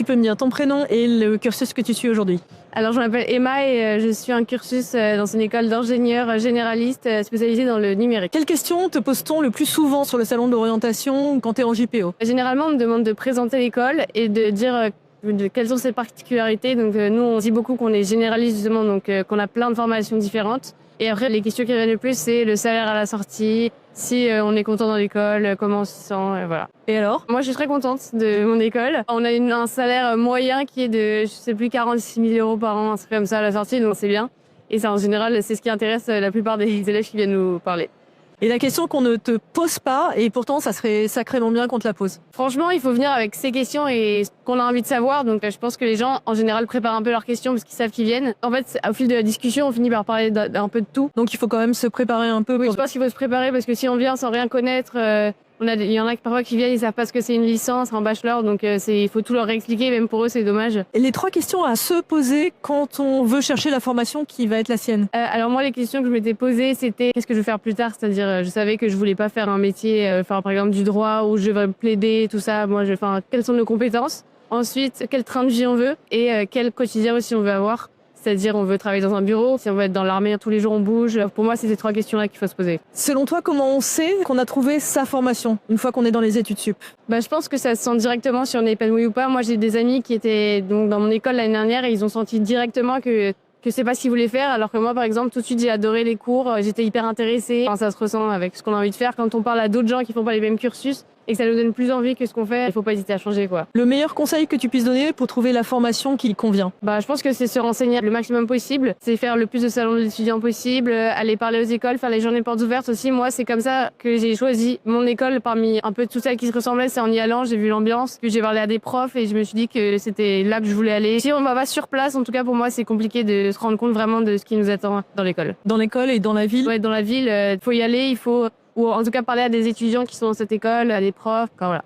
Tu peux me dire ton prénom et le cursus que tu suis aujourd'hui? Alors, je m'appelle Emma et je suis un cursus dans une école d'ingénieurs généralistes spécialisée dans le numérique. Quelles questions te pose-t-on le plus souvent sur le salon de l'orientation quand tu es en JPO? Généralement, on me demande de présenter l'école et de dire quelles sont ses particularités. Donc, nous, on dit beaucoup qu'on est généraliste, justement, donc qu'on a plein de formations différentes. Et après, les questions qui reviennent le plus, c'est le salaire à la sortie, si on est content dans l'école, comment on s'y sent, voilà. Et alors? Moi, je suis très contente de mon école. On a un salaire moyen qui est de, je sais plus, 46 000 € par an, un truc comme ça à la sortie, donc c'est bien. Et ça, en général, c'est ce qui intéresse la plupart des élèves qui viennent nous parler. Et la question qu'on ne te pose pas, et pourtant ça serait sacrément bien qu'on te la pose. Franchement, il faut venir avec ses questions et ce qu'on a envie de savoir. Donc je pense que les gens, en général, préparent un peu leurs questions parce qu'ils savent qu'ils viennent. En fait, au fil de la discussion, on finit par parler d'un peu de tout. Donc il faut quand même se préparer un peu. Oui, je pense qu'il faut se préparer parce que si on vient sans rien connaître, il y en a parfois qui viennent, ils savent pas ce que c'est une licence, un bachelor, donc il faut tout leur réexpliquer, même pour eux c'est dommage. Et les 3 questions à se poser quand on veut chercher la formation qui va être la sienne? Alors moi, les questions que je m'étais posées, c'était qu'est-ce que je veux faire plus tard, c'est-à-dire je savais que je voulais pas faire un métier, faire par exemple du droit où je devrais plaider, tout ça. Moi, quelles sont nos compétences? Ensuite, quel train de vie on veut et quel quotidien aussi on veut avoir. C'est-à-dire, on veut travailler dans un bureau, si on veut être dans l'armée, tous les jours on bouge. Pour moi, c'est ces 3 questions-là qu'il faut se poser. Selon toi, comment on sait qu'on a trouvé sa formation une fois qu'on est dans les études sup? Je pense que ça se sent directement si on est épanoui ou pas. Moi, j'ai des amis qui étaient donc dans mon école l'année dernière et ils ont senti directement que c'est pas ce qu'ils voulaient faire, alors que moi, par exemple, tout de suite, j'ai adoré les cours, j'étais hyper intéressée. Enfin, ça se ressent avec ce qu'on a envie de faire. Quand on parle à d'autres gens qui font pas les mêmes cursus et que ça nous donne plus envie que ce qu'on fait, il faut pas hésiter à changer, quoi. Le meilleur conseil que tu puisses donner pour trouver la formation qui convient? Je pense que c'est se renseigner le maximum possible, c'est faire le plus de salons d'étudiants possible, aller parler aux écoles, faire les journées portes ouvertes aussi. Moi, c'est comme ça que j'ai choisi mon école parmi un peu toutes celles qui se ressemblaient. C'est en y allant, j'ai vu l'ambiance, puis j'ai parlé à des profs et je me suis dit que c'était là que je voulais aller. Si on va pas sur place, en tout cas pour moi, c'est compliqué de se rendre compte vraiment de ce qui nous attend dans l'école. Dans l'école et dans la ville? Ouais, dans la ville, faut y aller, ou en tout cas parler à des étudiants qui sont dans cette école, à des profs, voilà.